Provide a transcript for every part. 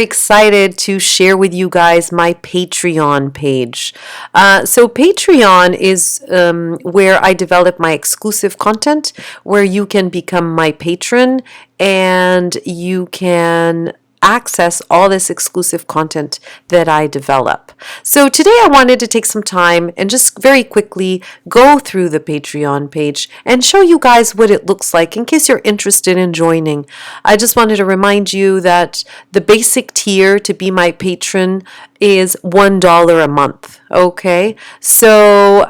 Excited to share with you guys my Patreon page. So Patreon is where I develop my exclusive content, where you can become my patron and you can access all this exclusive content that I develop. So today I wanted to take some time and just very quickly go through the Patreon page and show you guys what it looks like in case you're interested in joining. I just wanted to remind you that the basic tier to be my patron is $1 a month. Okay, so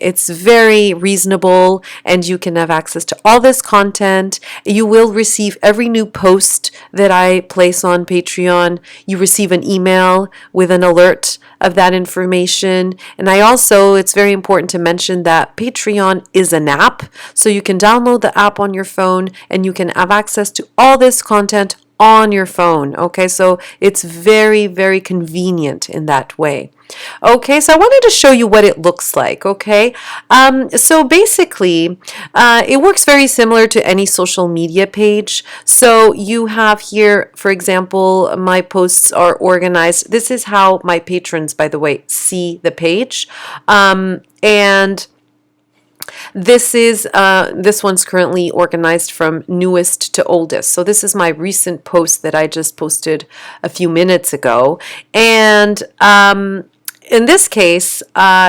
it's very reasonable and you can have access to all this content. You will receive every new post that I place on Patreon. You receive an email with an alert of that information. And it's very important to mention that Patreon is an app, so you can download the app on your phone and you can have access to all this content on your phone. Okay, so it's very, very convenient in that way. Okay, so I wanted to show you what it looks like. Okay, so basically, it works very similar to any social media page. So you have here, for example, my posts are organized. This is how my patrons, by the way, see the page, and this one's currently organized from newest to oldest. So this is my recent post that I just posted a few minutes ago. And in this case,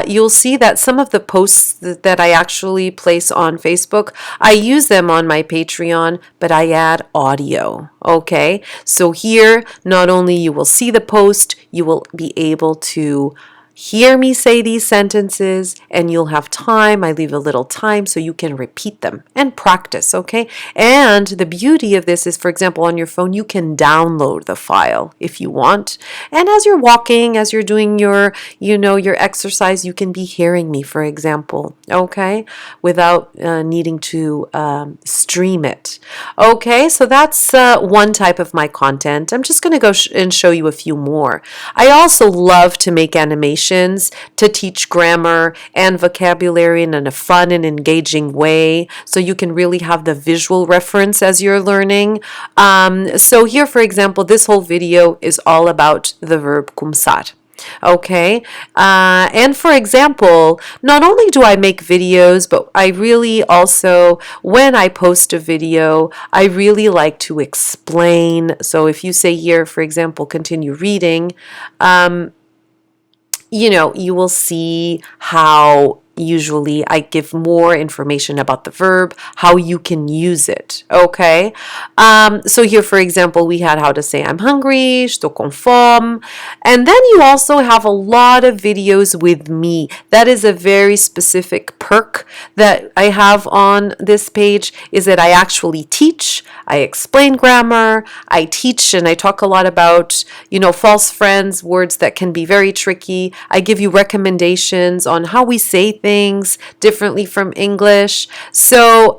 you'll see that some of the posts that I actually place on Facebook, I use them on my Patreon, but I add audio. Okay, so here, not only you will see the post, you will be able to hear me say these sentences, and you'll have time. I leave a little time so you can repeat them and practice, okay? And the beauty of this is, for example, on your phone, you can download the file if you want. And as you're walking, as you're doing your exercise, you can be hearing me, for example, okay? Without needing to stream it. Okay, so that's one type of my content. I'm just going to go and show you a few more. I also love to make animations to teach grammar and vocabulary in a fun and engaging way, so you can really have the visual reference as you're learning. So here, for example, this whole video is all about the verb começar. Okay, and for example, not only do I make videos, but I really also, when I post a video, I really like to explain. So if you say here, for example, continue reading, you will see how usually I give more information about the verb, how you can use it, okay? So here, for example, we had how to say I'm hungry, estou com fome. And then you also have a lot of videos with me. That is a very specific perk that I have on this page, is that I actually teach, I explain grammar, I teach and I talk a lot about, false friends, words that can be very tricky. I give you recommendations on how we say things differently from English. So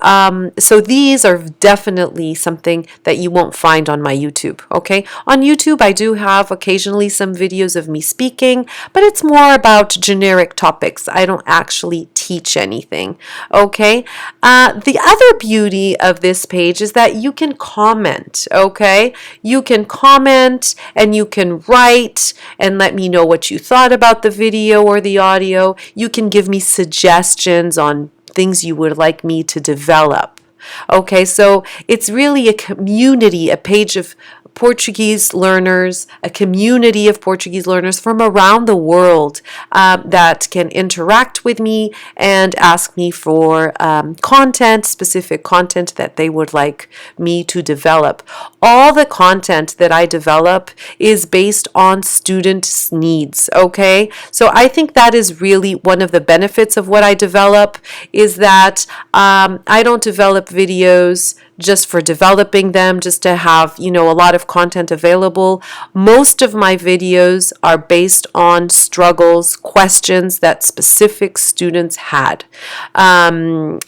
these are definitely something that you won't find on my YouTube, okay? On YouTube, I do have occasionally some videos of me speaking, but it's more about generic topics. I don't actually teach anything, okay? The other beauty of this page is that you can comment, okay? You can comment and you can write and let me know what you thought about the video or the audio. You can give me suggestions on things you would like me to develop. Okay, so it's really a community, a page of Portuguese learners, a community of Portuguese learners from around the world that can interact with me and ask me for specific content that they would like me to develop. All the content that I develop is based on students' needs, okay? So I think that is really one of the benefits of what I develop, is that I don't develop videos just for developing them, just to have, a lot of content available. Most of my videos are based on struggles, questions that specific students had.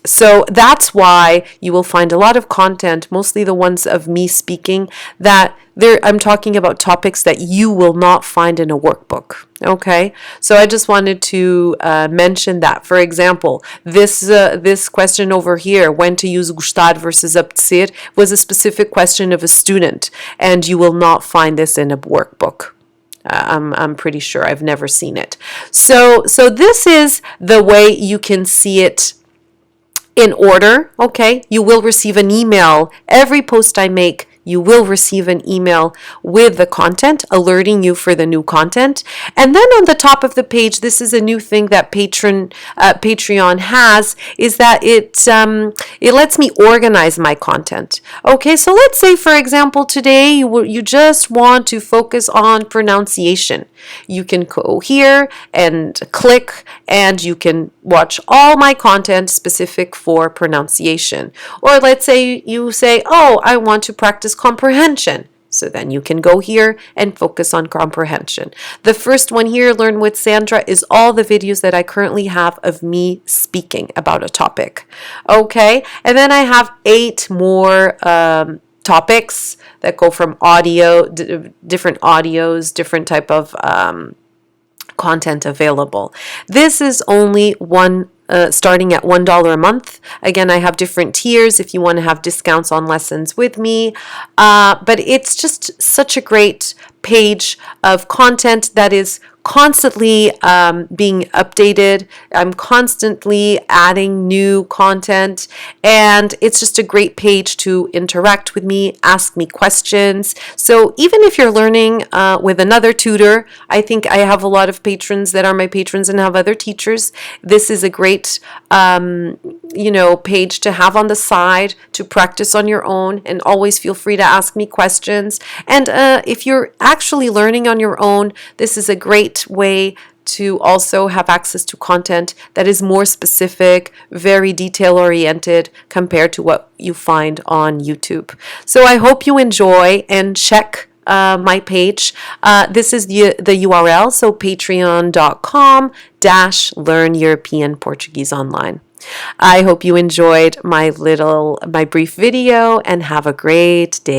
So that's why you will find a lot of content, mostly the ones of me speaking, that There, I'm talking about topics that you will not find in a workbook. Okay, so I just wanted to mention that. For example, this question over here, when to use gostar versus apetecer, was a specific question of a student, and you will not find this in a workbook. I'm pretty sure. I've never seen it. So this is the way you can see it in order. Okay, you will receive an email. Every post I make, you will receive an email with the content, alerting you for the new content. And then on the top of the page, this is a new thing that Patreon has, is that it lets me organize my content. Okay, so let's say, for example, today you just want to focus on pronunciation. You can go here and click, and you can watch all my content specific for pronunciation. Or let's say you say, oh, I want to practice comprehension. So then you can go here and focus on comprehension. The first one here, Learn with Sandra, is all the videos that I currently have of me speaking about a topic. Okay, and then I have 8 more topics that go from audio, different audios, different type of content available. This is only one starting at $1 a month. Again, I have different tiers if you want to have discounts on lessons with me. But it's just such a great page of content that is constantly being updated. I'm constantly adding new content, and it's just a great page to interact with me, ask me questions. So even if you're learning with another tutor, I think I have a lot of patrons that are my patrons and have other teachers. This is a great page to have on the side to practice on your own, and always feel free to ask me questions. And if you're actually learning on your own, this is a great way to also have access to content that is more specific, very detail oriented compared to what you find on YouTube. So I hope you enjoy, and check my page. This is the URL, so patreon.com/learn European Portuguese online. I hope you enjoyed my brief video, and have a great day.